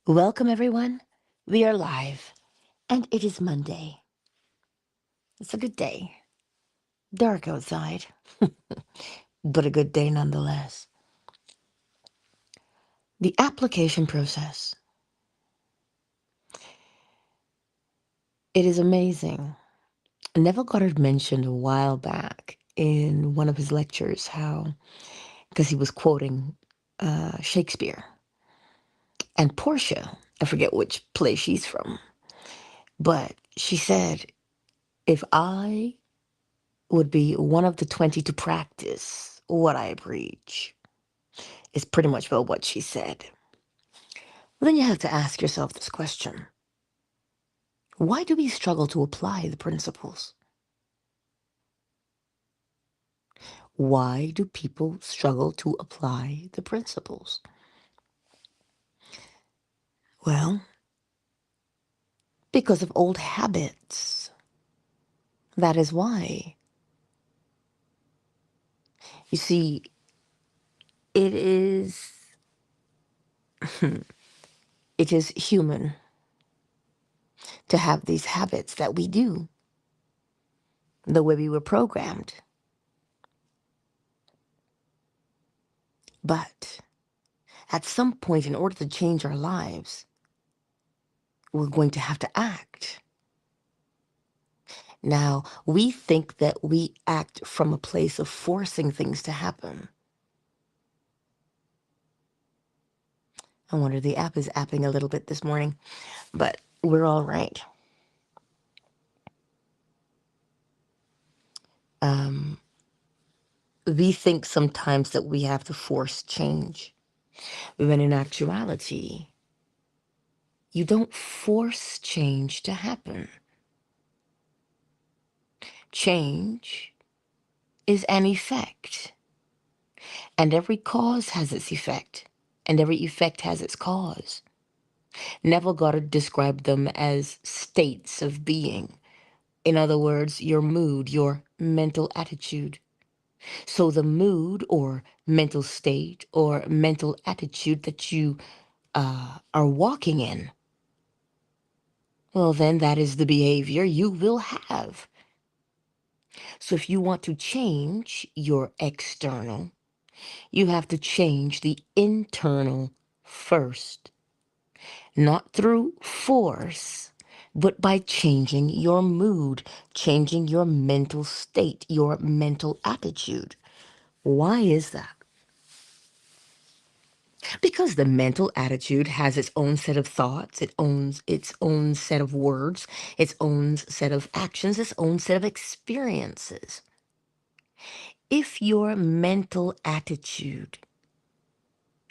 Welcome, everyone. We are live, and it is Monday. It's a good day. Dark outside, but a good day nonetheless. The application process. It is amazing. Neville Goddard mentioned a while back in one of his lectures how, because he was quoting Shakespeare and Portia, I forget which play she's from, but she said, if I would be one of the 20 to practice what I preach, is pretty much about what she said. Well, then you have to ask yourself this question. Why do we struggle to apply the principles? Why do people struggle to apply the principles? Well, because of old habits. That is why. You see, it is it is human to have these habits that we do the way we were programmed. But at some point, in order to change our lives, we're going to have to act. Now, we think that we act from a place of forcing things to happen. I wonder, the app is apping a little bit this morning, but we're all right. Um, we think sometimes that we have to force change, when in actuality, you don't force change to happen. Change is an effect, and every cause has its effect, and every effect has its cause. Neville Goddard described them as states of being. In other words, your mood, your mental attitude. So the mood or mental state or mental attitude that you are walking in, well, then that is the behavior you will have. So if you want to change your external, you have to change the internal first. Not through force, but by changing your mood, changing your mental state, your mental attitude. Why is that? Because the mental attitude has its own set of thoughts, it owns its own set of words, its own set of actions, its own set of experiences. If your mental attitude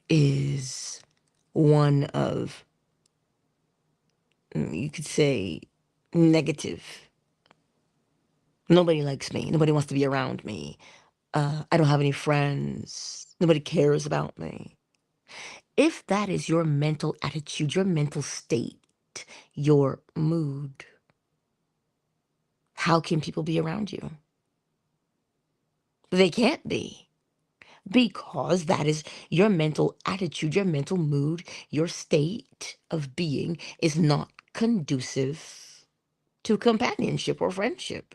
is one of, you could say, negative, nobody likes me, nobody wants to be around me, I don't have any friends, nobody cares about me. If that is your mental attitude, your mental state, your mood, how can people be around you? They can't be, because that is your mental attitude, your mental mood, your state of being is not conducive to companionship or friendship.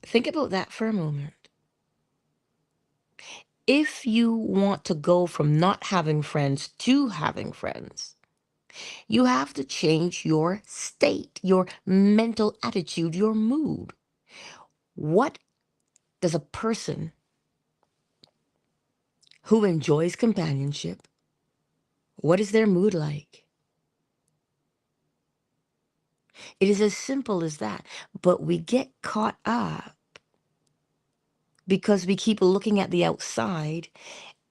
Think about that for a moment. If you want to go from not having friends to having friends, you have to change your state, your mental attitude, your mood. What does a person who enjoys companionship, what is their mood like? It is as simple as that. But we get caught up because we keep looking at the outside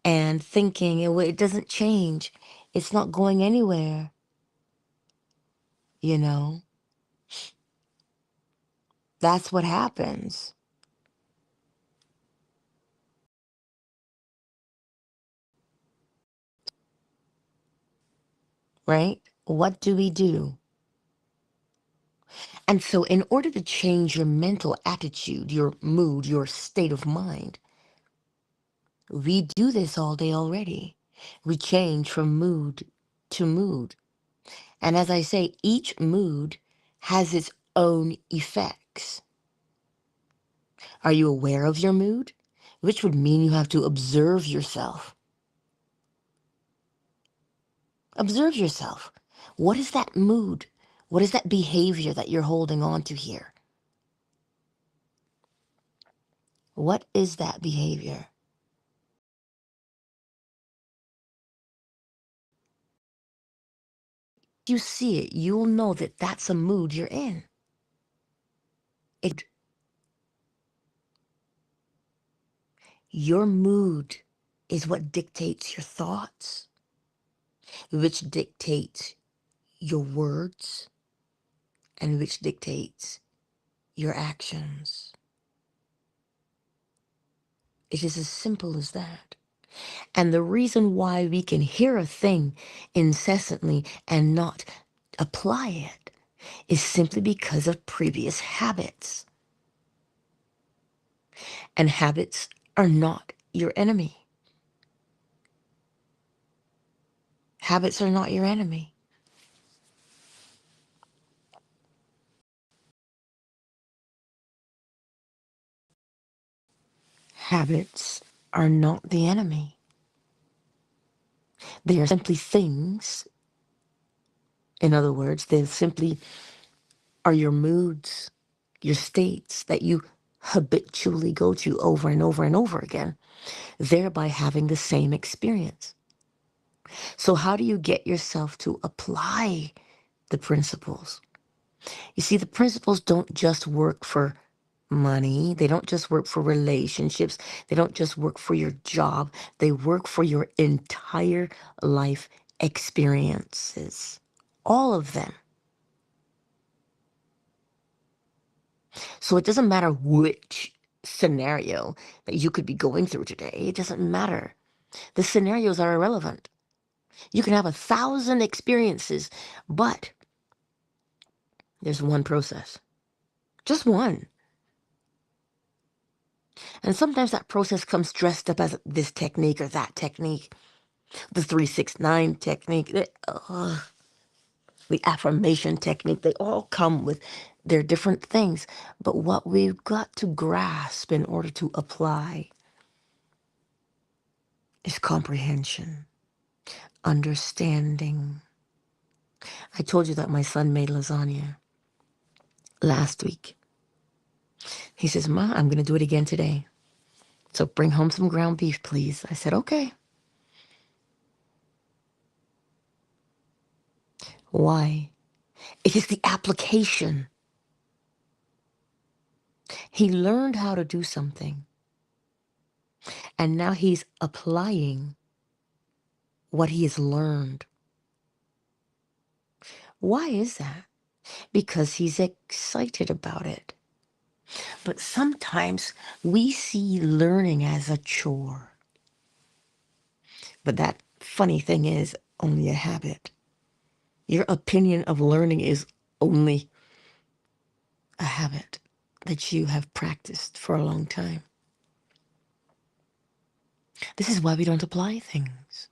and thinking, "Oh, well, it doesn't change. It's not going anywhere." You know, that's what happens, right? What do we do? And so, in order to change your mental attitude, your mood, your state of mind, We do this all day already. We change from mood to mood. And as I say, each mood has its own effects. Are you aware of your mood? Which would mean you have to observe yourself. Observe yourself. What is that mood? What is that behavior that you're holding on to here? What is that behavior? If you see it, you'll know that that's a mood you're in. Your mood is what dictates your thoughts, which dictates your words, and which dictates your actions. It is as simple as that. And the reason why we can hear a thing incessantly and not apply it is simply because of previous habits. And habits are not your enemy. Habits are not your enemy. Habits are not the enemy. They are simply things. In other words, they simply are your moods, your states that you habitually go to over and over and over again, thereby having the same experience. So how do you get yourself to apply the principles? You see, the principles don't just work for money. They don't just work for relationships. They don't just work for your job. They work for your entire life experiences. All of them. So it doesn't matter which scenario that you could be going through today. It doesn't matter. The scenarios are irrelevant. You can have 1,000 experiences, but there's one process. Just one. And sometimes that process comes dressed up as this technique or that technique. The 369 technique, the affirmation technique, they all come with their different things. But what we've got to grasp in order to apply is comprehension, understanding. I told you that my son made lasagna last week. He says, "Ma, I'm going to do it again today. So bring home some ground beef, please." I said, "Okay." Why? It is the application. He learned how to do something, and now he's applying what he has learned. Why is that? Because he's excited about it. But sometimes we see learning as a chore. But that funny thing is only a habit. Your opinion of learning is only a habit that you have practiced for a long time. This is why we don't apply things.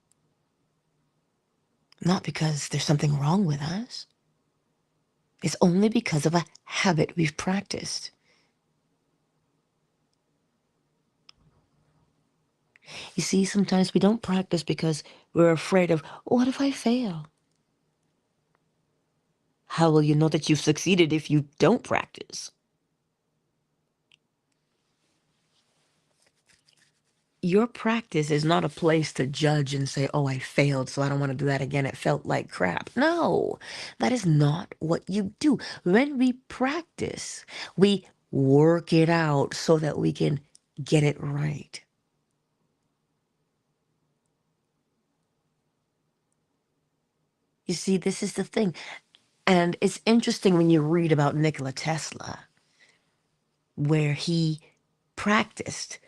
Not because there's something wrong with us. It's only because of a habit we've practiced. You see, sometimes we don't practice because we're afraid of, what if I fail? How will you know that you've succeeded if you don't practice? Your practice is not a place to judge and say, oh, I failed, so I don't want to do that again. It felt like crap. No, that is not what you do. When we practice, we work it out so that we can get it right. You see, this is the thing. And it's interesting when you read about Nikola Tesla, where he practiced.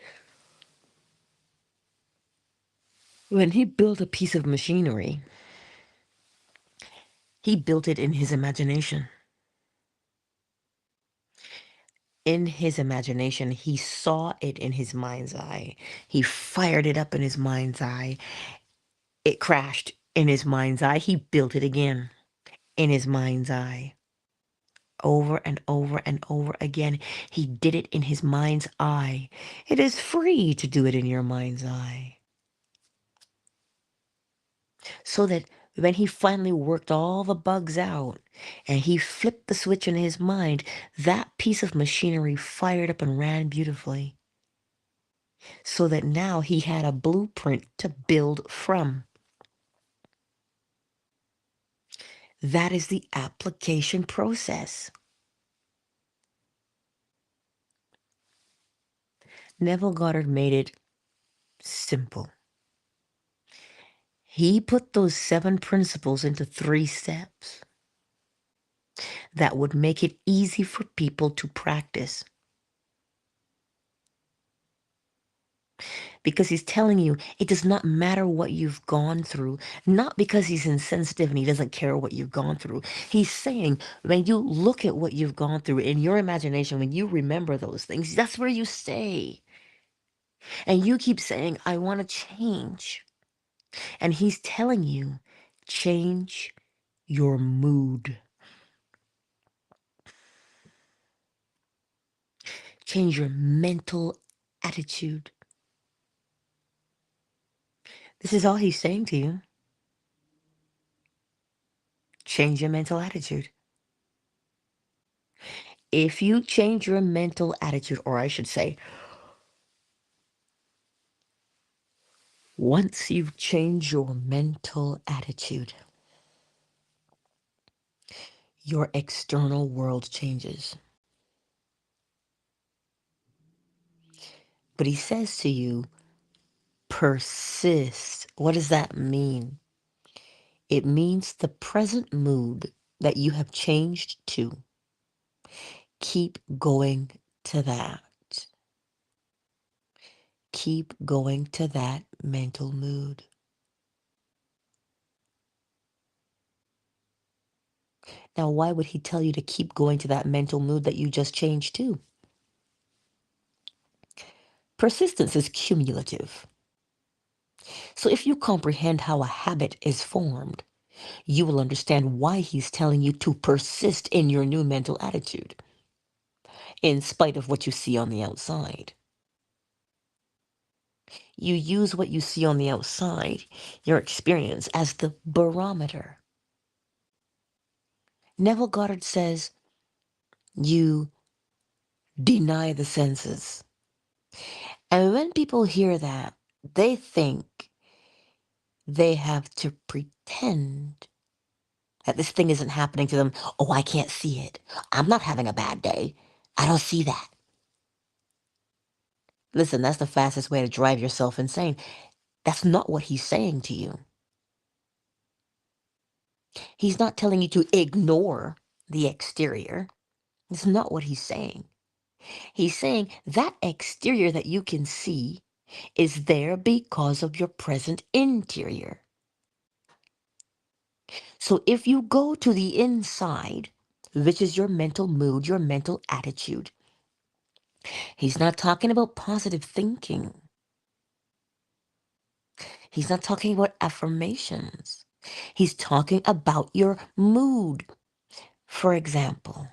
When he built a piece of machinery, he built it in his imagination. in his imagination, he saw it in his mind's eye. He fired it up in his mind's eye. It crashed in his mind's eye. He built it again in his mind's eye. Over and over and over again, he did it in his mind's eye. It is free to do it in your mind's eye. So that when he finally worked all the bugs out and he flipped the switch in his mind, that piece of machinery fired up and ran beautifully. So that now he had a blueprint to build from. That is the application process. Neville Goddard made it simple. He put those 7 principles into 3 steps that would make it easy for people to practice. Because he's telling you it does not matter what you've gone through, not because he's insensitive and he doesn't care what you've gone through. He's saying when you look at what you've gone through in your imagination, when you remember those things, that's where you stay. And you keep saying, I want to change. And he's telling you, change your mood. Change your mental attitude. This is all he's saying to you. Change your mental attitude. If you change your mental attitude, or I should say, once you've changed your mental attitude, your external world changes. But he says to you, persist. What does that mean? It means the present mood that you have changed to. Keep going to that. Keep going to that mental mood. Now, why would he tell you to keep going to that mental mood that you just changed to? Persistence is cumulative. So if you comprehend how a habit is formed, you will understand why he's telling you to persist in your new mental attitude, in spite of what you see on the outside. You use what you see on the outside, your experience, as the barometer. Neville Goddard says, you deny the senses. And when people hear that, they think they have to pretend that this thing isn't happening to them. Oh, I can't see it. I'm not having a bad day. I don't see that. Listen, that's the fastest way to drive yourself insane. That's not what he's saying to you. He's not telling you to ignore the exterior. It's not what he's saying. He's saying that exterior that you can see is there because of your present interior. So if you go to the inside, which is your mental mood, your mental attitude, he's not talking about positive thinking. He's not talking about affirmations. He's talking about your mood. For example,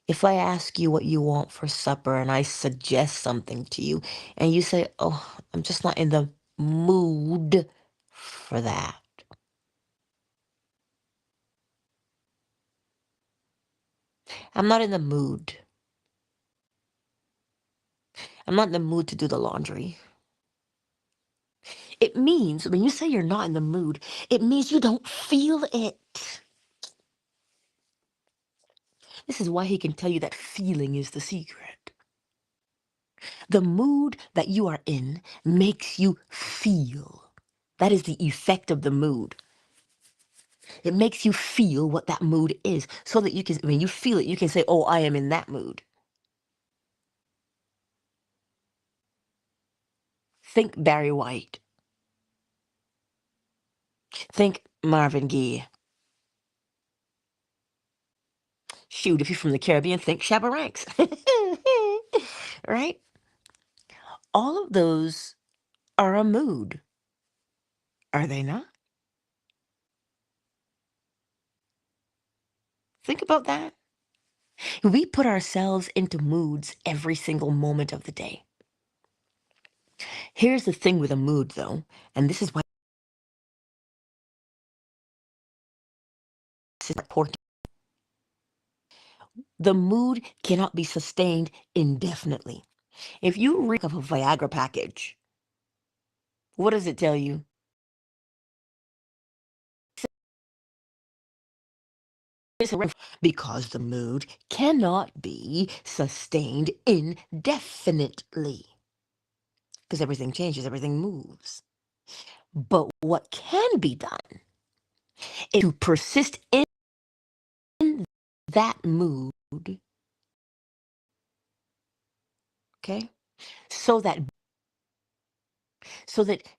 if I ask you what you want for supper and I suggest something to you and you say, oh, I'm just not in the mood for that. I'm not in the mood. I'm not in the mood to do the laundry. It means when you say you're not in the mood, it means you don't feel it. This is why he can tell you that feeling is the secret. The mood that you are in makes you feel. That is the effect of the mood. It makes you feel what that mood is so that you can, when you feel it, you can say, oh, I am in that mood. Think Barry White. Think Marvin Gaye. Shoot, if you're from the Caribbean, think Shabaranks. Right? All of those are a mood, are they not? Think about that. We put ourselves into moods every single moment of the day. Here's the thing with a mood, though, and this is why it's important. The mood cannot be sustained indefinitely. If you read of a Viagra package, what does it tell you? Because the mood cannot be sustained indefinitely. Because everything changes, everything moves. But what can be done is to persist in that mood, okay? So that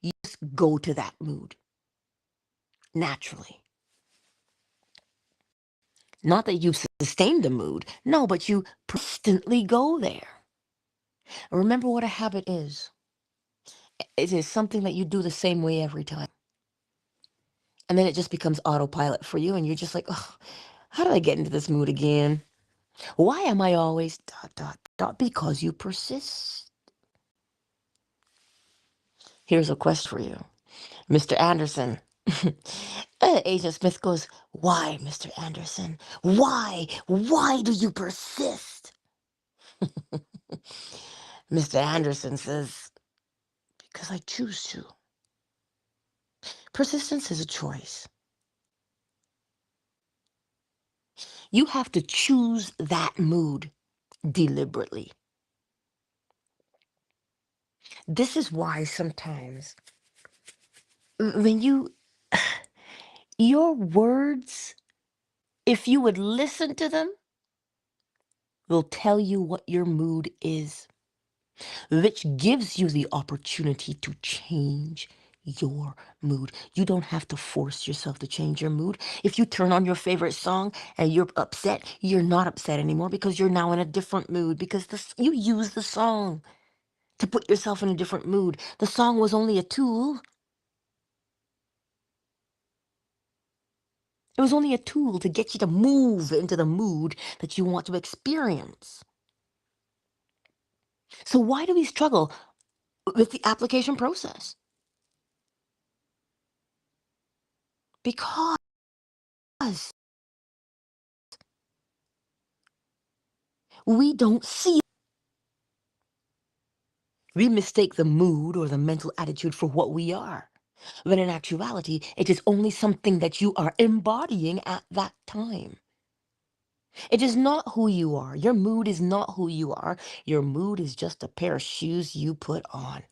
you just go to that mood naturally. Not that you sustain the mood, no, but you persistently go there. Remember what a habit is. It is something that you do the same way every time. And then it just becomes autopilot for you, and you're just like, oh, how did I get into this mood again? Why am I always ... Because you persist. Here's a question for you, Mr. Anderson. Agent Smith goes, why, Mr. Anderson? Why? Why do you persist? Mr. Anderson says, because I choose to. Persistence is a choice. You have to choose that mood deliberately. This is why sometimes when your words, if you would listen to them, will tell you what your mood is, which gives you the opportunity to change your mood. You don't have to force yourself to change your mood. If you turn on your favorite song and you're upset, you're not upset anymore because you're now in a different mood because you use the song to put yourself in a different mood. The song was only a tool. It was only a tool to get you to move into the mood that you want to experience. So why do we struggle with the application process? Because we don't see. We mistake the mood or the mental attitude for what we are, when in actuality, it is only something that you are embodying at that time. It is not who you are. Your mood is not who you are. Your mood is just a pair of shoes you put on.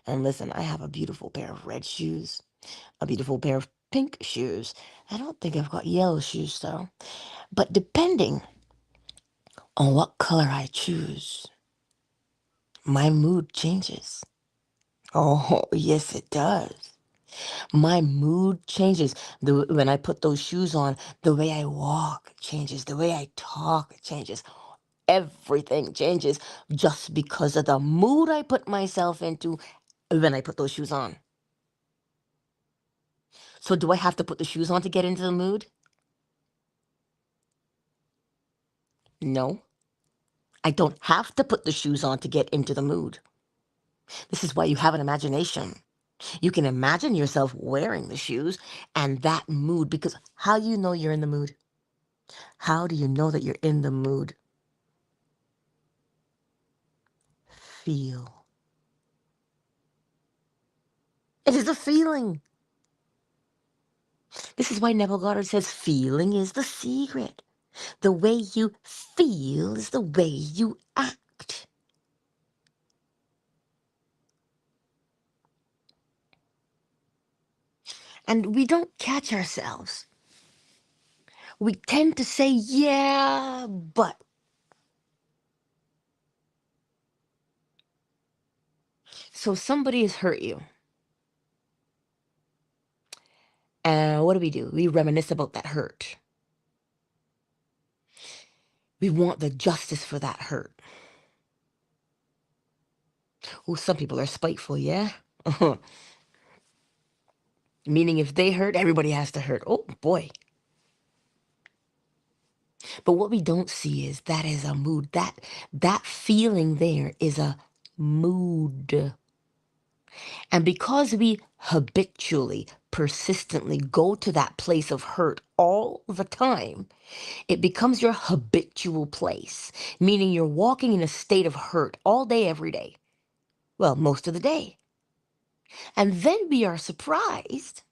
And listen, I have a beautiful pair of red shoes, a beautiful pair of pink shoes. I don't think I've got yellow shoes though. But depending on what color I choose, my mood changes. Oh, yes, it does. My mood changes. When I put those shoes on, the way I walk changes. The way I talk changes. Everything changes just because of the mood I put myself into when I put those shoes on. So do I have to put the shoes on to get into the mood? No. I don't have to put the shoes on to get into the mood. This is why you have an imagination. You can imagine yourself wearing the shoes and that mood, because how do you know you're in the mood? How do you know that you're in the mood? Feel. It is a feeling. This is why Neville Goddard says feeling is the secret. The way you feel is the way you act. And we don't catch ourselves. We tend to say, yeah, but. So somebody has hurt you. And what do? We reminisce about that hurt. We want the justice for that hurt. Oh, some people are spiteful, yeah? Meaning if they hurt, everybody has to hurt. Oh, boy. But what we don't see is that is a mood. That feeling there is a mood. And because we habitually, persistently go to that place of hurt all the time, it becomes your habitual place, meaning you're walking in a state of hurt all day, every day. Well, most of the day. And then we are surprised.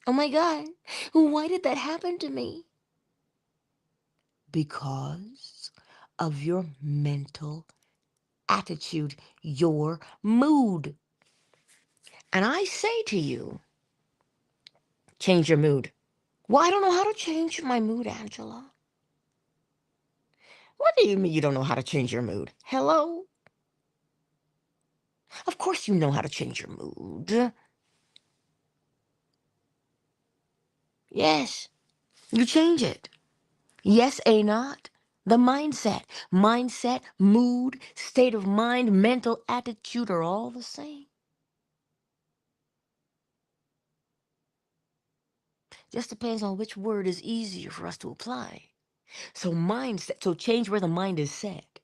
Oh my God, why did that happen to me? Because of your mental attitude, your mood. And I say to you, change your mood. Well, I don't know how to change my mood, Angela. What do you mean you don't know how to change your mood? Hello? Of course you know how to change your mood. Yes, you change it. Yes, a not. The mindset. Mindset, mood, state of mind, mental attitude are all the same. Just depends on which word is easier for us to apply. So mindset, so change where the mind is set.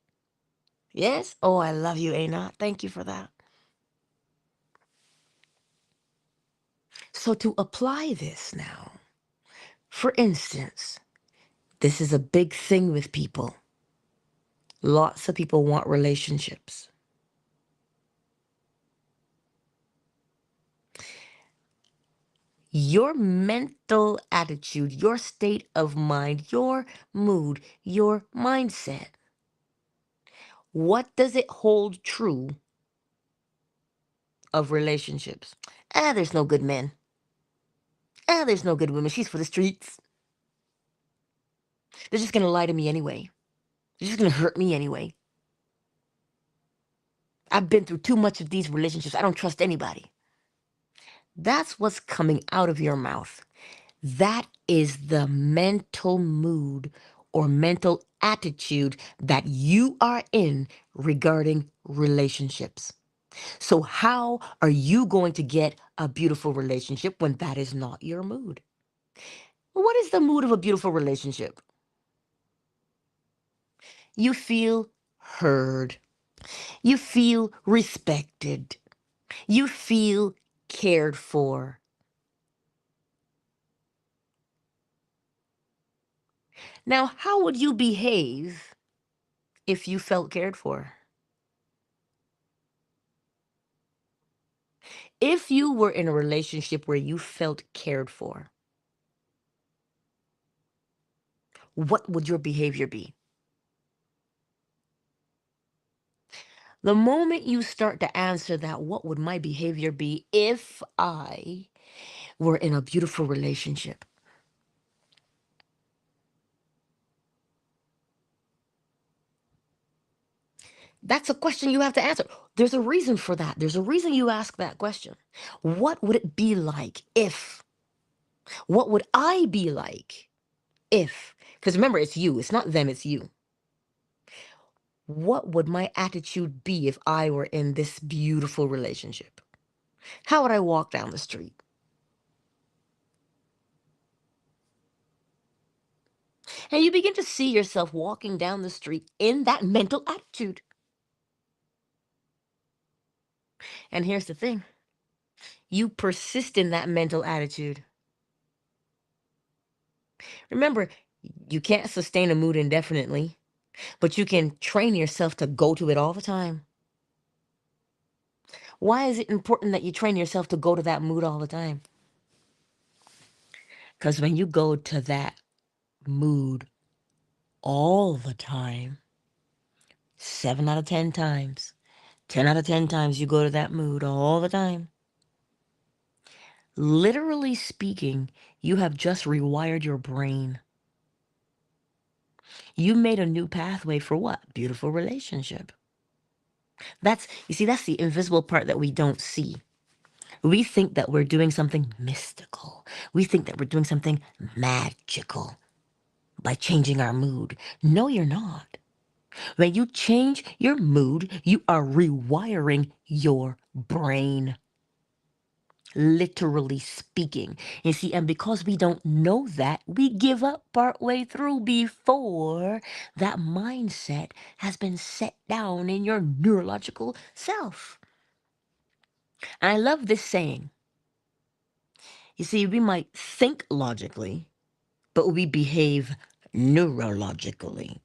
Yes? Oh, I love you, a not. Thank you for that. So to apply this now, for instance, this is a big thing with people. Lots of people want relationships. Your mental attitude, your state of mind, your mood, your mindset, what does it hold true of relationships? There's no good men. There's no good women. She's for the streets. They're just going to lie to me anyway. They're just going to hurt me anyway. I've been through too much of these relationships. I don't trust anybody. That's what's coming out of your mouth. That is the mental mood or mental attitude that you are in regarding relationships. So, how are you going to get a beautiful relationship when that is not your mood? What is the mood of a beautiful relationship? You feel heard. You feel respected. You feel cared for. Now, how would you behave if you felt cared for? If you were in a relationship where you felt cared for, what would your behavior be? The moment you start to answer that, what would my behavior be if I were in a beautiful relationship? That's a question you have to answer. There's a reason for that. There's a reason you ask that question. What would it be like if? What would I be like if? Because remember, it's you. It's not them, it's you. What would my attitude be if I were in this beautiful relationship? How would I walk down the street? And you begin to see yourself walking down the street in that mental attitude. And here's the thing, you persist in that mental attitude. Remember, you can't sustain a mood indefinitely, but you can train yourself to go to it all the time. Why is it important that you train yourself to go to that mood all the time? Because when you go to that mood all the time, 7 out of 10 times, 10 out of 10 times you go to that mood all the time. Literally speaking, you have just rewired your brain. You made a new pathway for what? Beautiful relationship. You see, that's the invisible part that we don't see. We think that we're doing something mystical. We think that we're doing something magical. by changing our mood. No, you're not. When you change your mood, you are rewiring your brain, literally speaking. You see, and because we don't know that, we give up partway through before that mindset has been set down in your neurological self. And I love this saying. You see, we might think logically, but we behave neurologically.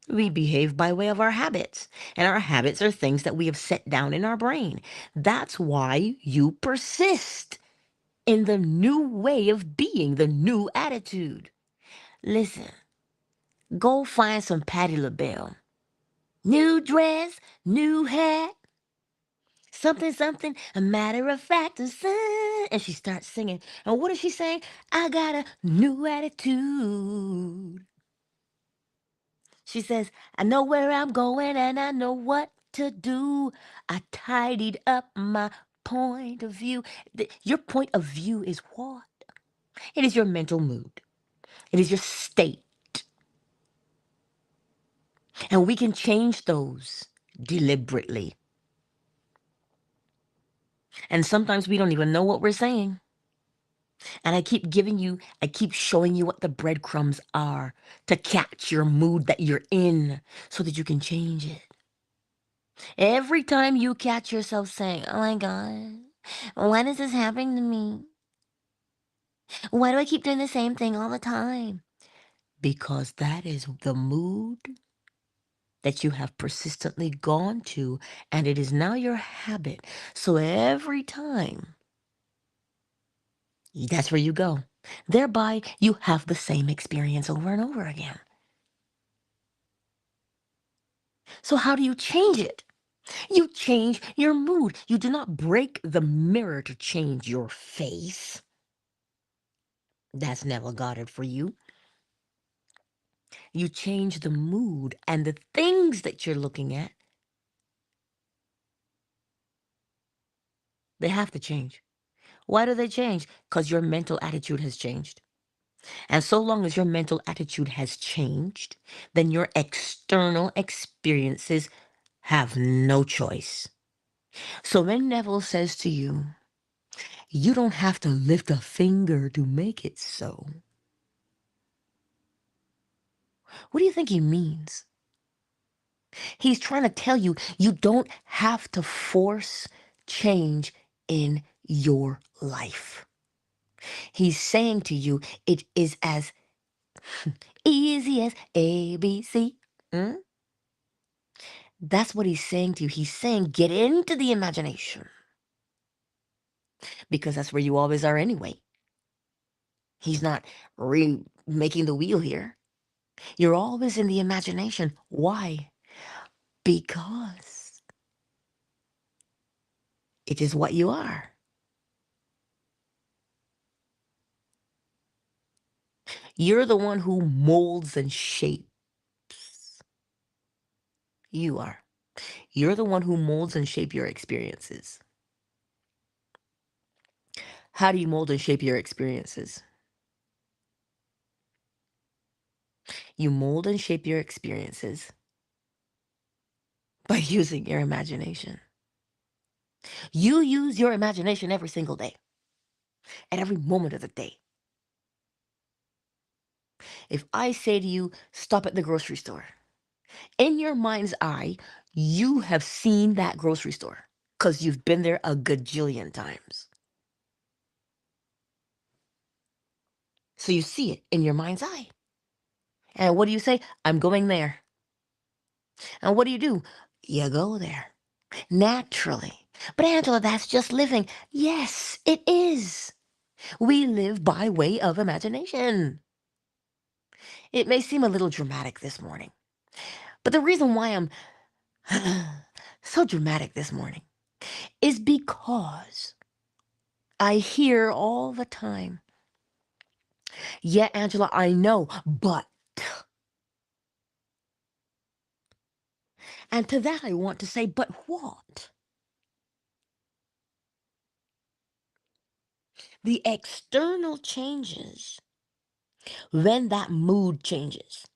We behave by way of our habits, and our habits are things that we have set down in our brain. That's why you persist in the new way of being, the new attitude. Listen, go find some Patti LaBelle. New dress, new hat, something, something, a matter of fact, and she starts singing. And what is she saying? I got a new attitude. She says, I know where I'm going and I know what to do. I tidied up my point of view. Your point of view is what? It is your mental mood. It is your state. And we can change those deliberately. And sometimes we don't even know what we're saying. And I keep showing you what the breadcrumbs are to catch your mood that you're in so that you can change it. Every time you catch yourself saying, oh my God, why is this happening to me? Why do I keep doing the same thing all the time? Because that is the mood that you have persistently gone to, and it is now your habit. So every time, that's where you go. Thereby, you have the same experience over and over again. So how do you change it? You change your mood. You do not break the mirror to change your face. That's never got it for you. You change the mood and the things that you're looking at, they have to change. Why do they change? Because your mental attitude has changed. And so long as your mental attitude has changed, then your external experiences have no choice. So when Neville says to you, you don't have to lift a finger to make it so, what do you think he means? He's trying to tell you you don't have to force change in your life. He's saying to you it is as easy as ABC. Mm? That's what he's saying to you. He's saying get into the imagination because that's where you always are anyway. He's not remaking the wheel here. You're always in the imagination. Why? Because it is what you are. You're the one who molds and shapes. You are. You're the one who molds and shape your experiences. How do you mold and shape your experiences? You mold and shape your experiences by using your imagination. You use your imagination every single day, at every moment of the day. If I say to you, stop at the grocery store, in your mind's eye, you have seen that grocery store because you've been there a gajillion times. So you see it in your mind's eye. And what do you say? I'm going there. And what do? You go there naturally. But Angela, that's just living. Yes, it is. We live by way of imagination. It may seem a little dramatic this morning, but the reason why I'm so dramatic this morning is because I hear all the time, yeah, Angela, I know, but. And to that I want to say, but what? The external changes When that mood changes,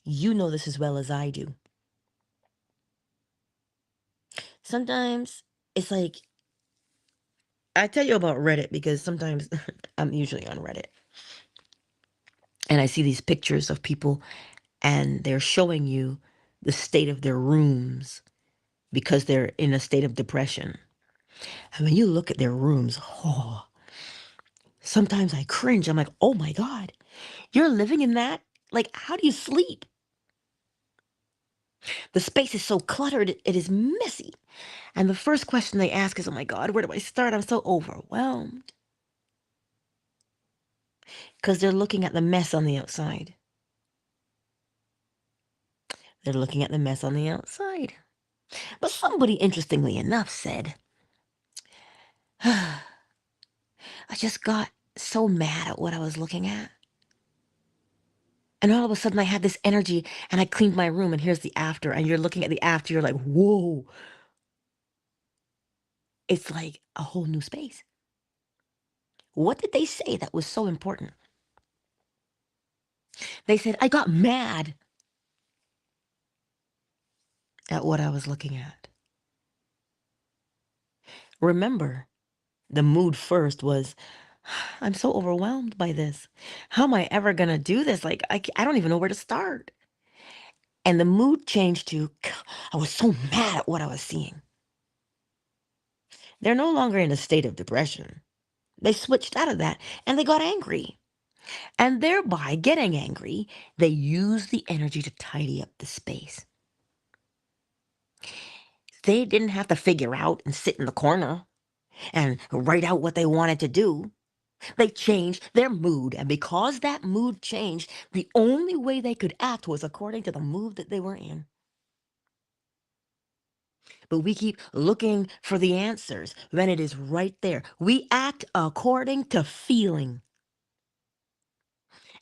you know this as well as I do. Sometimes it's like, I tell you about Reddit because sometimes I'm usually on Reddit and I see these pictures of people and they're showing you the state of their rooms because they're in a state of depression. And when you look at their rooms, oh, sometimes I cringe. I'm like, oh my God, you're living in that? Like, how do you sleep? The space is so cluttered, it is messy. And the first question they ask is, oh my God, where do I start? I'm so overwhelmed. Because they're looking at the mess on the outside. They're looking at the mess on the outside. But somebody, interestingly enough, said, I just got so mad at what I was looking at. And all of a sudden I had this energy and I cleaned my room and here's the after. And you're looking at the after, you're like, whoa. It's like a whole new space. What did they say that was so important? They said, I got mad at what I was looking at. Remember, the mood first was, I'm so overwhelmed by this. How am I ever going to do this? Like, I don't even know where to start. And the mood changed to, I was so mad at what I was seeing. They're no longer in a state of depression. They switched out of that and they got angry. And thereby getting angry, they use the energy to tidy up the space. They didn't have to figure out and sit in the corner and write out what they wanted to do. They changed their mood, and because that mood changed, the only way they could act was according to the mood that they were in. But we keep looking for the answers when it is right there. We act according to feeling.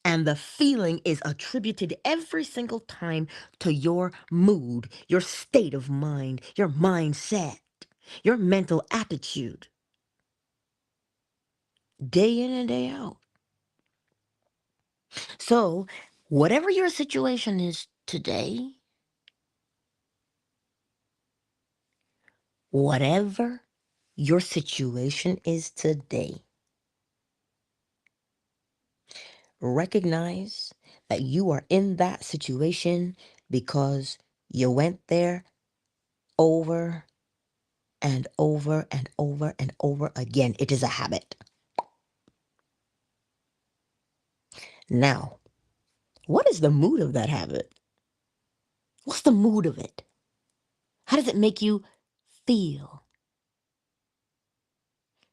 And the feeling is attributed every single time to your mood, your state of mind, your mindset, your mental attitude, day in and day out. So, whatever your situation is today, whatever your situation is today, recognize that you are in that situation because you went there over and over and over and over again. It is a habit. Now, what is the mood of that habit? What's the mood of it? How does it make you feel?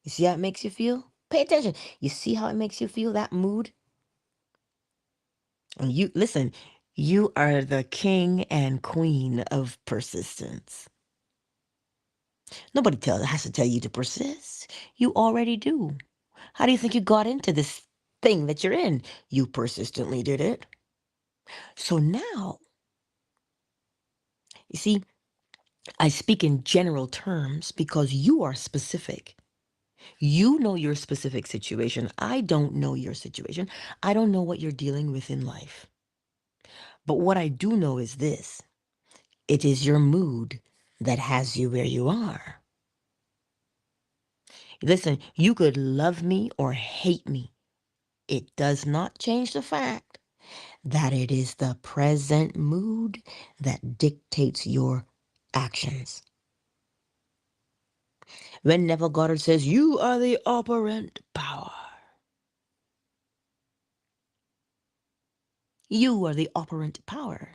You see how it makes you feel? Pay attention. You see how it makes you feel, that mood? And you listen, you are the king and queen of persistence. Nobody has to tell you to persist. You already do. How do you think you got into this thing that you're in? You persistently did it. So now, you see, I speak in general terms because you are specific. You know your specific situation. I don't know your situation. I don't know what you're dealing with in life. But what I do know is this: it is your mood that has you where you are. Listen, you could love me or hate me. It does not change the fact that it is the present mood that dictates your actions. When Neville Goddard says, you are the operant power, you are the operant power.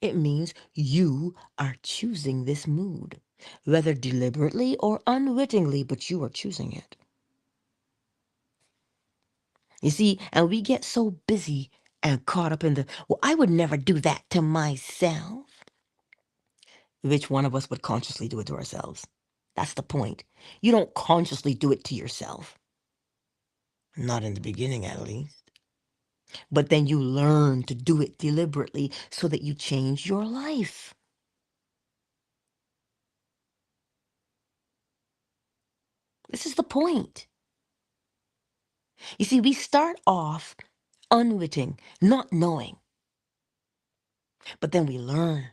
It means you are choosing this mood, whether deliberately or unwittingly, but you are choosing it. You see, and we get so busy and caught up in the, well, I would never do that to myself. Which one of us would consciously do it to ourselves? That's the point. You don't consciously do it to yourself. Not in the beginning, at least. But then you learn to do it deliberately so that you change your life. This is the point. You see, we start off unwitting, not knowing, but then we learn.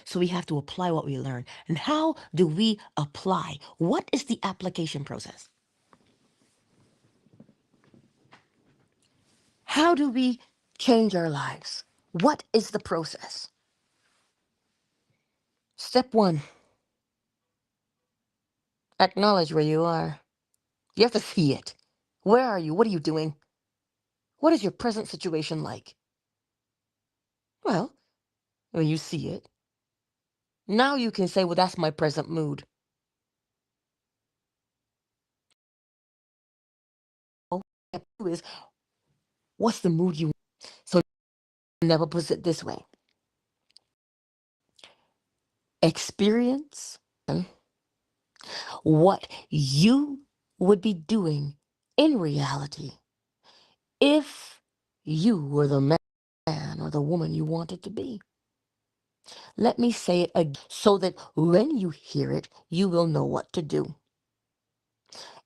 So we have to apply what we learn. And how do we apply? What is the application process? How do we change our lives? What is the process? Step one, acknowledge where you are. You have to see it. Where are you? What are you doing? What is your present situation like? Well, when you see it, now you can say, well, that's my present mood. Step two is, what's the mood you want? So never puts it this way. Experience what you would be doing in reality if you were the man or the woman you wanted to be. Let me say it again so that when you hear it, you will know what to do.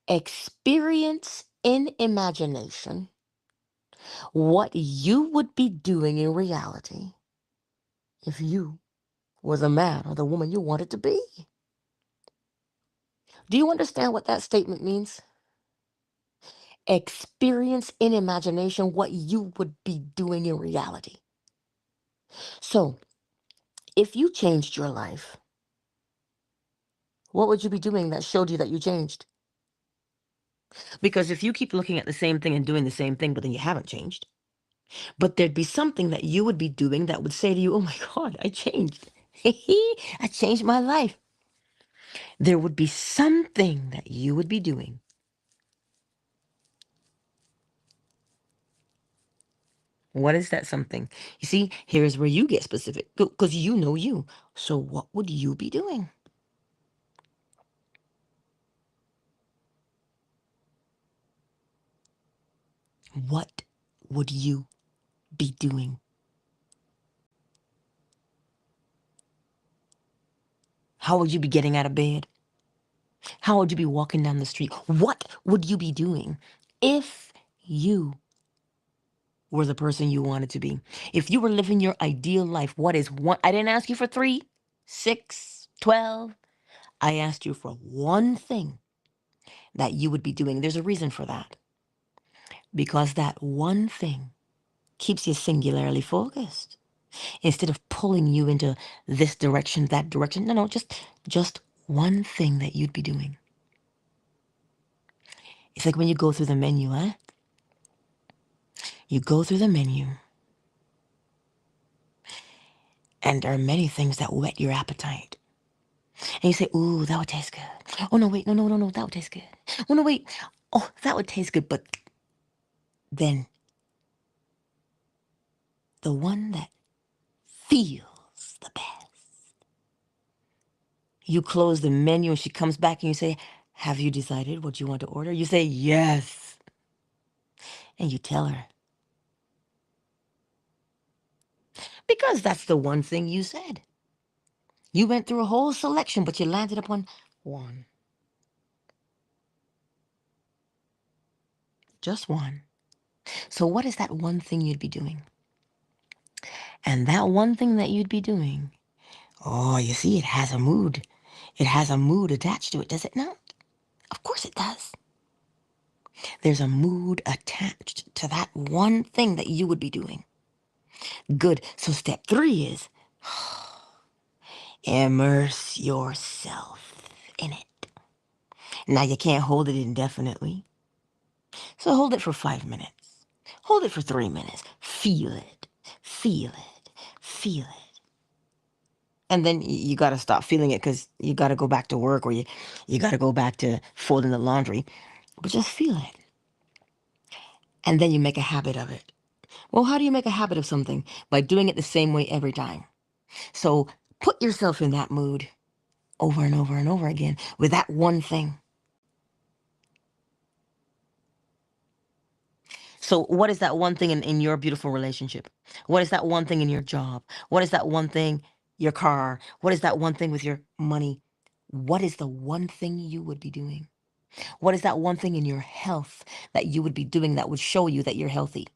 Experience in imagination what you would be doing in reality if you were the man or the woman you wanted to be. Do you understand what that statement means? Experience in imagination what you would be doing in reality. So, if you changed your life, what would you be doing that showed you that you changed? Because if you keep looking at the same thing and doing the same thing, but then you haven't changed, but there'd be something that you would be doing that would say to you, oh my God, I changed. I changed my life. There would be something that you would be doing. What is that something? You see, here's where you get specific because you know you. So what would you be doing? What would you be doing? How would you be getting out of bed? How would you be walking down the street? What would you be doing if you were the person you wanted to be? If you were living your ideal life, what is one? I didn't ask you for 3, 6, 12. I asked you for one thing that you would be doing. There's a reason for that. Because that one thing keeps you singularly focused. Instead of pulling you into this direction, that direction. No, just one thing that you'd be doing. It's like when you go through the menu, huh? You go through the menu, and there are many things that whet your appetite. And you say, ooh, that would taste good. Oh, no, wait, no, that would taste good. Oh, no, wait. Oh, that would taste good. But then the one that feels the best. You close the menu and she comes back and you say, have you decided what you want to order? You say, yes. And you tell her. Because that's the one thing you said. You went through a whole selection, but you landed upon one. Just one. So what is that one thing you'd be doing? And that one thing that you'd be doing, oh, you see, it has a mood. It has a mood attached to it, does it not? Of course it does. There's a mood attached to that one thing that you would be doing. Good. So step 3 is immerse yourself in it. Now you can't hold it indefinitely. So hold it for 5 minutes. Hold it for 3 minutes. Feel it. Feel it. Feel it. And then you got to stop feeling it because you got to go back to work or you got to go back to folding the laundry. But just feel it. And then you make a habit of it. Well, how do you make a habit of something? By doing it the same way every time. So put yourself in that mood over and over and over again with that one thing. So what is that one thing in your beautiful relationship? What is that one thing in your job? What is that one thing, your car? What is that one thing with your money? What is the one thing you would be doing? What is that one thing in your health that you would be doing that would show you that you're healthy?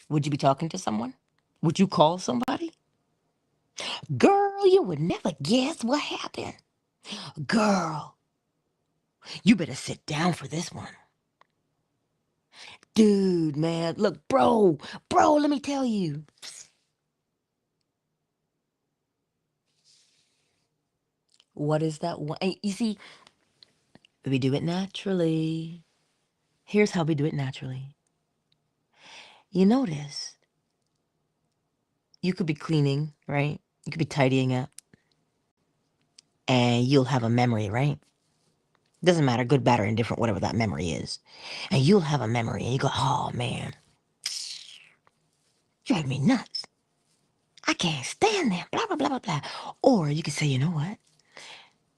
Would you be talking to someone? Would you call somebody? Girl, you would never guess what happened. Girl, you better sit down for this one. Dude, man, look, bro, let me tell you. What is that one? You see, we do it naturally. Here's how we do it naturally. You notice, you could be cleaning, right? You could be tidying up, and you'll have a memory, right? Doesn't matter, good, bad, or indifferent, whatever that memory is. And you'll have a memory, and you go, oh man, drive me nuts. I can't stand them, blah, blah, blah, blah, blah. Or you could say, you know what?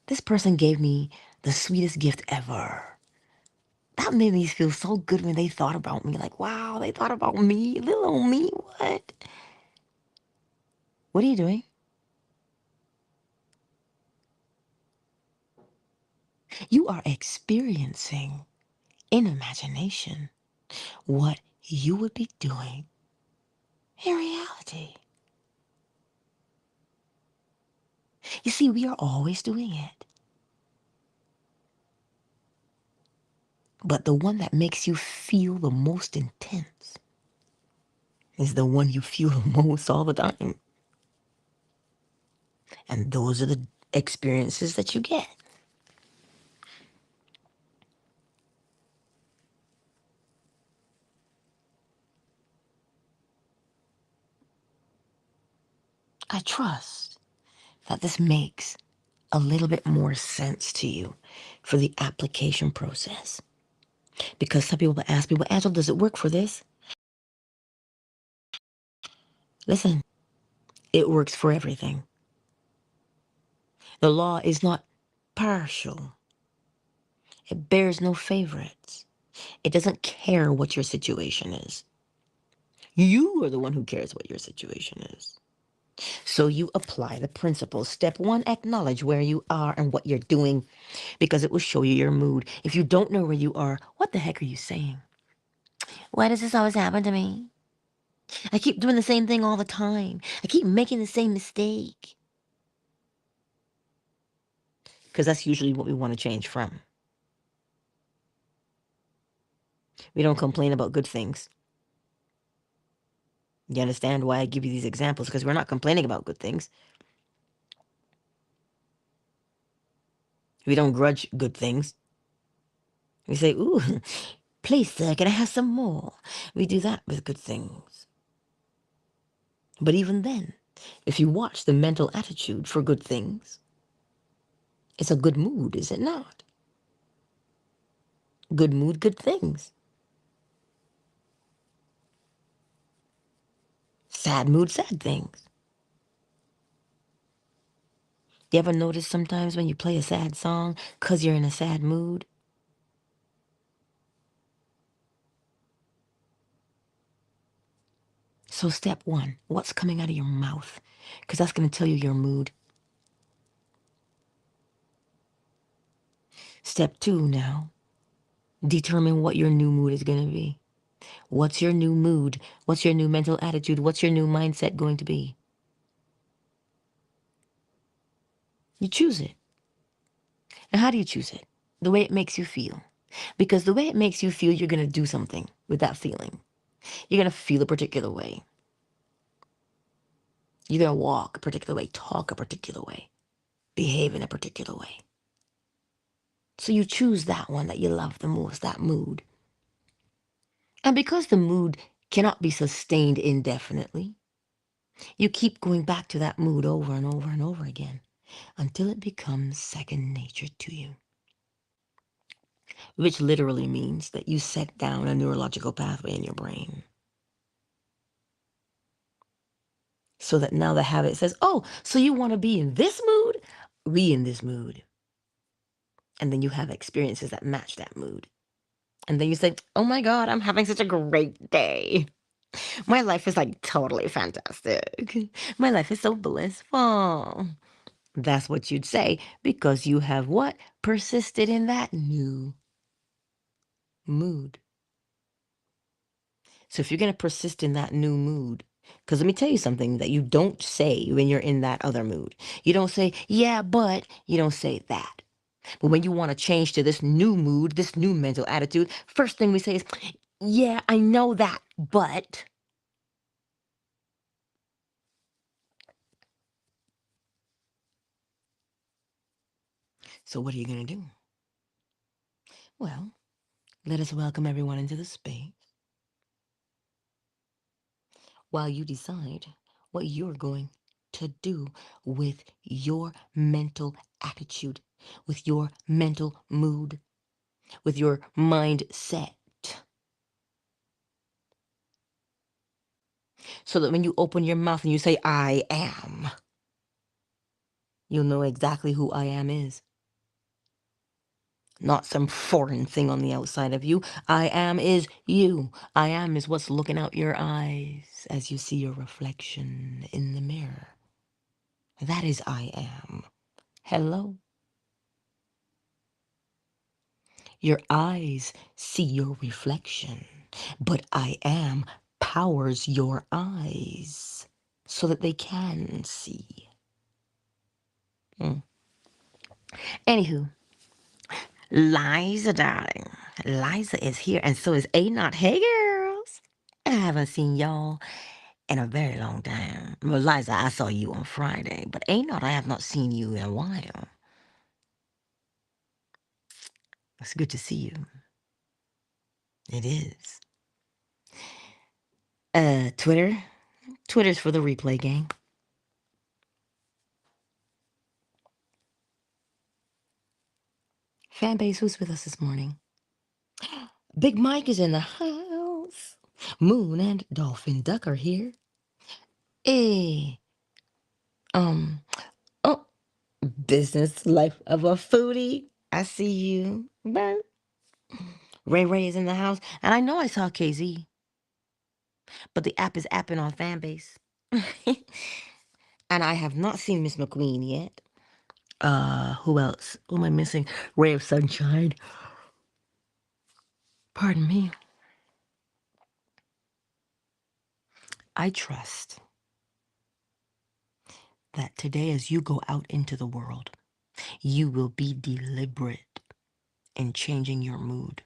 This person gave me the sweetest gift ever. That made me feel so good when they thought about me. Like, wow, they thought about me. Little old me, what? What are you doing? You are experiencing in imagination what you would be doing in reality. You see, we are always doing it. But the one that makes you feel the most intense is the one you feel the most all the time. And those are the experiences that you get. I trust that this makes a little bit more sense to you for the application process. Because some people ask me, well, Angela, does it work for this? Listen, it works for everything. The law is not partial. It bears no favorites. It doesn't care what your situation is. You are the one who cares what your situation is. So you apply the principles. Step one, acknowledge where you are and what you're doing because it will show you your mood. If you don't know where you are, what the heck are you saying? Why does this always happen to me? I keep doing the same thing all the time. I keep making the same mistake. Because that's usually what we want to change from. We don't complain about good things. You understand why I give you these examples? Because we're not complaining about good things. We don't grudge good things. We say, ooh, please, sir, can I have some more? We do that with good things. But even then, if you watch the mental attitude for good things, it's a good mood, is it not? Good mood, good things. Sad mood, sad things. You ever notice sometimes when you play a sad song because you're in a sad mood? So step one, what's coming out of your mouth? Because that's going to tell you your mood. Step two now, determine what your new mood is going to be. What's your new mood? What's your new mental attitude? What's your new mindset going to be? You choose it. And how do you choose it? The way it makes you feel. Because the way it makes you feel, you're going to do something with that feeling. You're going to feel a particular way. You're going to walk a particular way, talk a particular way, behave in a particular way. So you choose that one that you love the most, that mood. And because the mood cannot be sustained indefinitely, you keep going back to that mood over and over and over again until it becomes second nature to you. Which literally means that you set down a neurological pathway in your brain. So that now the habit says, oh, so you want to be in this mood? Be in this mood. And then you have experiences that match that mood. And then you say, oh my God, I'm having such a great day. My life is like totally fantastic. My life is so blissful. That's what you'd say because you have what? Persisted in that new mood. So if you're going to persist in that new mood, because let me tell you something that you don't say when you're in that other mood. You don't say, yeah, but you don't say that. But when you want to change to this new mood, this new mental attitude, first thing we say is, yeah, I know that, but. So what are you going to do? Well, let us welcome everyone into the space while you decide what you're going to do with your mental attitude, with your mental mood, with your mindset. So that when you open your mouth and you say, I am, you'll know exactly who I am is. Not some foreign thing on the outside of you. I am is you. I am is what's looking out your eyes as you see your reflection in the mirror. That is I am. Hello. Your eyes see your reflection, but I am powers your eyes so that they can see. Anywho, Liza, darling. Liza is here, and so is A Not. Hey, girls. I haven't seen y'all in a very long time. Well, Liza, I saw you on Friday, but A Not, I have not seen you in a while. It's good to see you. It is. Twitter. Twitter's for the replay gang. Fanbase, who's with us this morning? Big Mike is in the house. Moon and Dolphin Duck are here. Eh. Um. Oh, business life of a foodie. I see you. Bert. Ray Ray is in the house. And I know I saw KZ, but the app is apping on Fanbase. And I have not seen Miss McQueen yet. Who else? Who am I missing? Ray of Sunshine. Pardon me. I trust that today, as you go out into the world, you will be deliberate in changing your mood.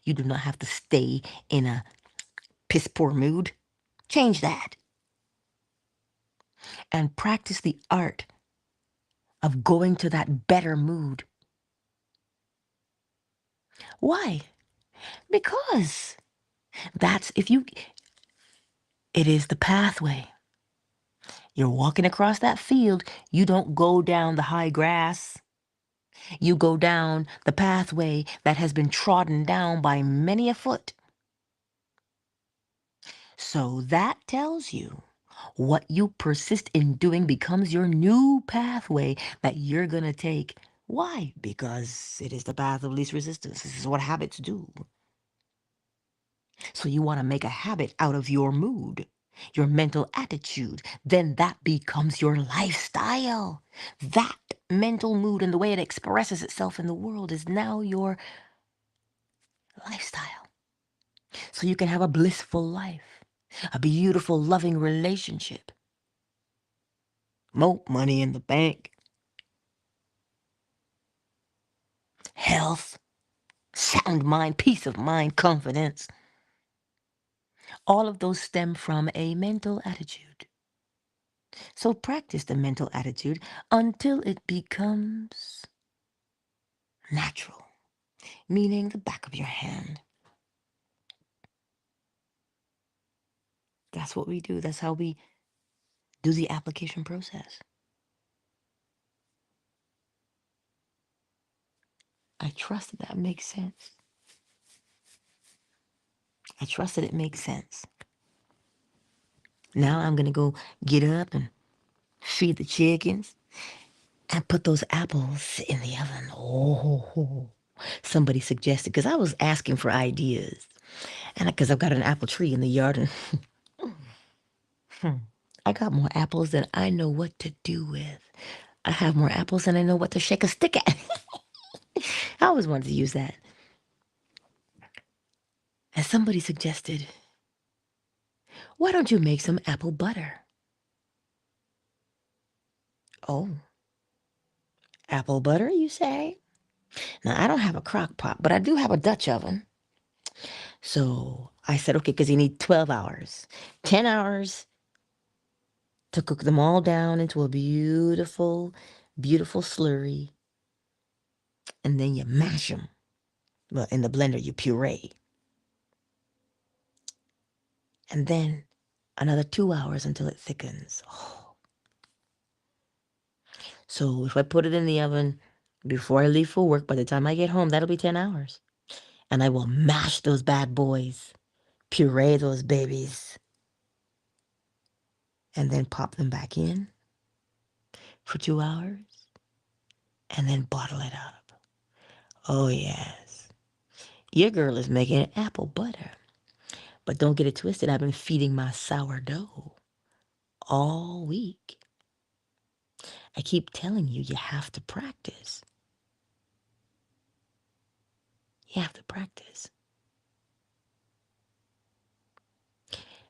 You do not have to stay in a piss poor mood. Change that. And practice the art of going to that better mood. Why? Because that's it is the pathway. You're walking across that field. You don't go down the high grass. You go down the pathway that has been trodden down by many a foot. So that tells you what you persist in doing becomes your new pathway that you're going to take. Why? Because it is the path of least resistance. This is what habits do. So you want to make a habit out of your mood, your mental attitude. Then that becomes your lifestyle. That mental mood and the way it expresses itself in the world is now your lifestyle. So you can have a blissful life, a beautiful, loving relationship, more money in the bank, health, sound mind, peace of mind, confidence. All of those stem from a mental attitude. So practice the mental attitude until it becomes natural, meaning the back of your hand. That's what we do. That's how we do the application process. I trust that makes sense. I trust that it makes sense. Now I'm going to go get up and feed the chickens and put those apples in the oven. Oh, somebody suggested, because I was asking for ideas. And because I've got an apple tree in the yard. And I got more apples than I know what to do with. I have more apples than I know what to shake a stick at. I always wanted to use that. And somebody suggested, why don't you make some apple butter? Oh, apple butter, you say? Now, I don't have a crock pot, but I do have a Dutch oven. So I said, okay, because you need 12 hours, 10 hours to cook them all down into a beautiful, beautiful slurry. And then you mash them. Well, in the blender, you puree. And then another 2 hours until it thickens. Oh. So if I put it in the oven before I leave for work, by the time I get home, that'll be 10 hours. And I will mash those bad boys, puree those babies, and then pop them back in for 2 hours, and then bottle it up. Oh, yes. Your girl is making apple butter. But don't get it twisted. I've been feeding my sourdough all week. I keep telling you, you have to practice. You have to practice.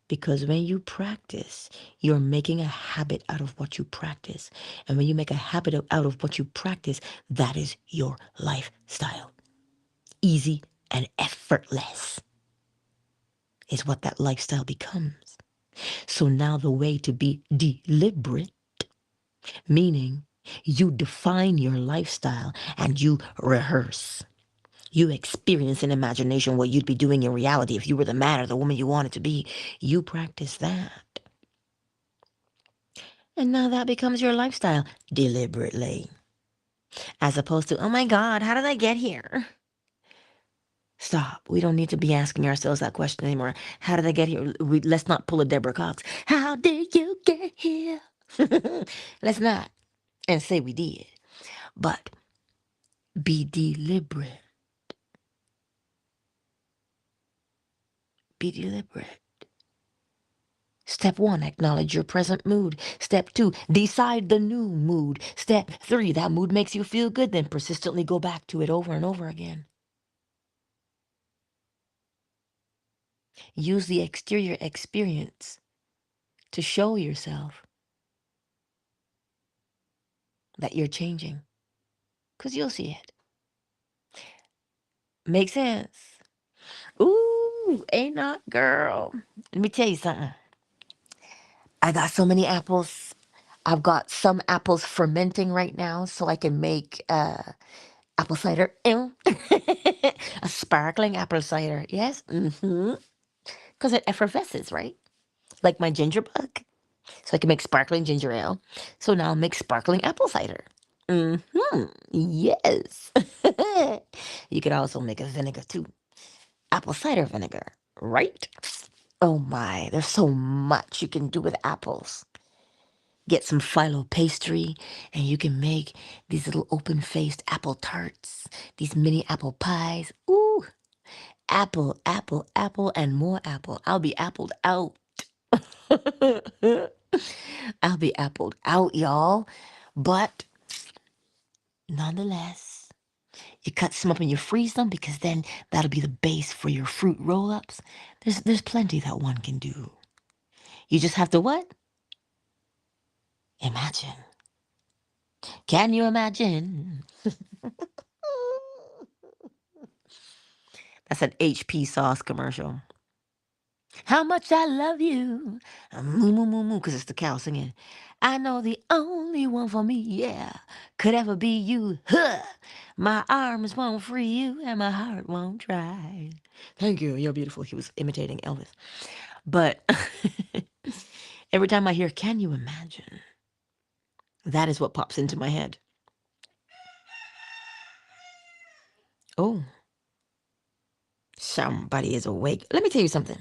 Because when you practice, you're making a habit out of what you practice. And when you make a habit out of what you practice, that is your lifestyle. Easy and effortless is what that lifestyle becomes. So now the way to be deliberate, meaning you define your lifestyle and you rehearse. You experience in imagination what you'd be doing in reality if you were the man or the woman you wanted to be. You practice that. And now that becomes your lifestyle deliberately. As opposed to, oh my God, how did I get here? Stop. We don't need to be asking ourselves that question anymore. How did I get here? Let's not pull a Deborah Cox. How did you get here? Let's not. And say we did. But be deliberate. Be deliberate. Step 1, acknowledge your present mood. Step 2, decide the new mood. Step 3, that mood makes you feel good, then persistently go back to it over and over again. Use the exterior experience to show yourself that you're changing, because you'll see it. Make sense? Ooh, ain't not, girl. Let me tell you something. I got so many apples. I've got some apples fermenting right now so I can make apple cider. Ew. A sparkling apple cider. Yes. Mm-hmm. Because it effervesces, right? Like my ginger bug. So I can make sparkling ginger ale. So now I'll make sparkling apple cider. Mm-hmm. Yes. You could also make a vinegar too. Apple cider vinegar, right? Oh my, there's so much you can do with apples. Get some phyllo pastry and you can make these little open-faced apple tarts, these mini apple pies. Ooh, apple, apple, apple, and more apple. I'll be appled out. I'll be appled out, y'all. But nonetheless, you cut some up and you freeze them because then that'll be the base for your fruit roll-ups. There's plenty that one can do. You just have to what? Imagine. Can you imagine? That's an HP sauce commercial. How much I love you. Moo, moo, moo, moo, because it's the cow singing. I know the only one for me, yeah, could ever be you. Huh. My arms won't free you and my heart won't try. Thank you, you're beautiful. He was imitating Elvis. But every time I hear, can you imagine? That is what pops into my head. Oh, somebody is awake. Let me tell you something.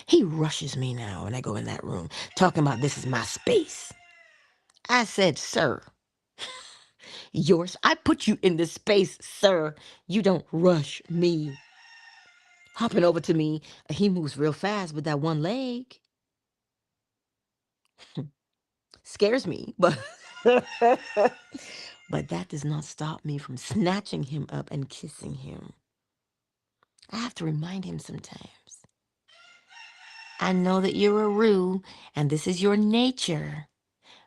He rushes me now when I go in that room, talking about this is my space. I said, sir, yours. I put you in this space, sir. You don't rush me. Hopping over to me, he moves real fast with that one leg. Scares me, but but that does not stop me from snatching him up and kissing him. I have to remind him sometimes. I know that you're a Roo and this is your nature,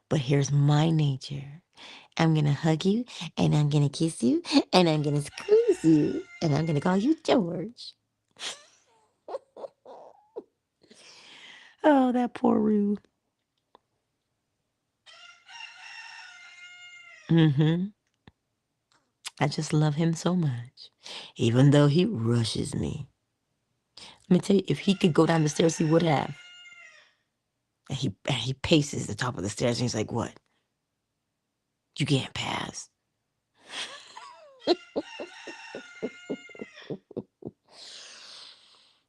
but here's my nature. I'm gonna hug you and I'm gonna kiss you and I'm gonna squeeze you and I'm gonna call you George. Oh, that poor Roo. Mm-hmm. I just love him so much, even though he rushes me. Let me tell you, if he could go down the stairs, he would have. And he paces the top of the stairs and he's like, "What? You can't pass."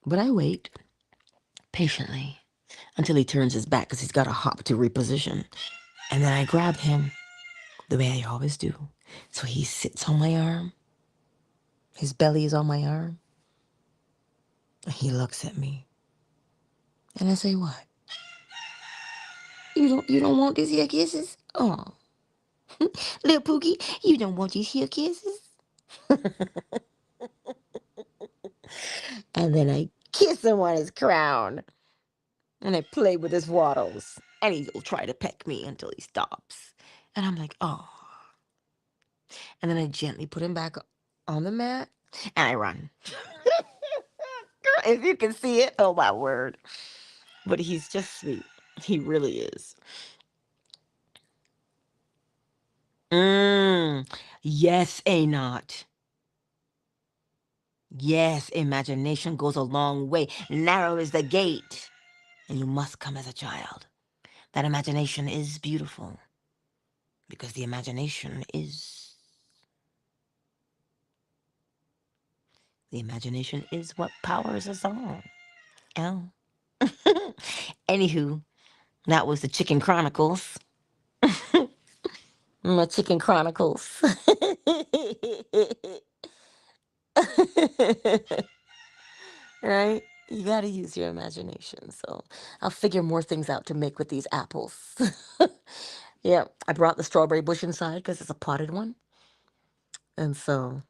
But I wait patiently until he turns his back because he's got to hop to reposition. And then I grab him the way I always do. So he sits on my arm. His belly is on my arm. And he looks at me. And I say, "What? You don't want these here kisses? Oh, little Pookie, you don't want these here kisses?" And then I kiss him on his crown. And I play with his waddles. And he'll try to peck me until he stops. And I'm like, "Oh." And then I gently put him back on the mat and I run. Girl, if you can see it, oh my word. But he's just sweet. He really is. Yes, a not. Yes, imagination goes a long way. Narrow is the gate. And you must come as a child. That imagination is beautiful. Because the imagination is. The imagination is what powers us all. Oh. Anywho, that was the Chicken Chronicles. My Chicken Chronicles. Right? You gotta use your imagination. So I'll figure more things out to make with these apples. Yeah, I brought the strawberry bush inside because it's a potted one. And so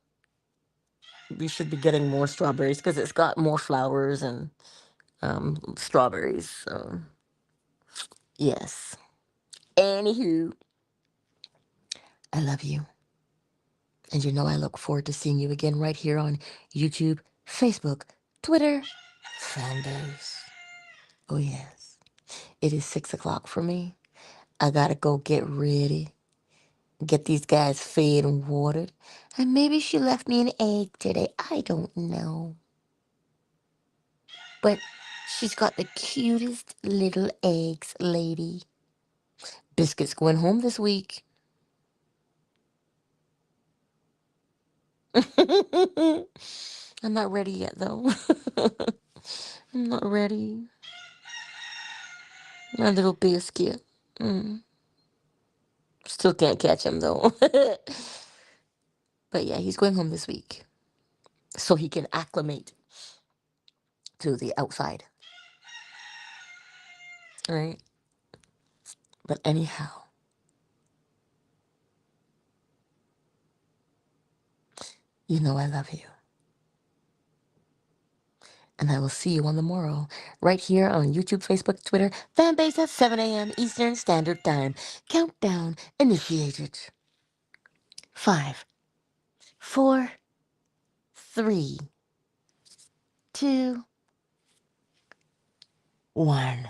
we should be getting more strawberries because it's got more flowers and strawberries. So, yes. Anywho, I love you. And you know I look forward to seeing you again right here on YouTube, Facebook, Twitter, Fanbase. Oh, yes. It is 6 o'clock for me. I gotta go get ready, get these guys fed and watered. And maybe she left me an egg today. I don't know. But she's got the cutest little eggs, lady. Biscuit's going home this week. I'm not ready yet, though. I'm not ready. My little biscuit. Mm. Still can't catch him, though. But yeah, he's going home this week. So he can acclimate to the outside. Right? But anyhow, you know I love you. And I will see you on the morrow, right here on YouTube, Facebook, Twitter, Fanbase at 7 a.m. Eastern Standard Time. Countdown initiated. 5, 4, 3, 2, 1.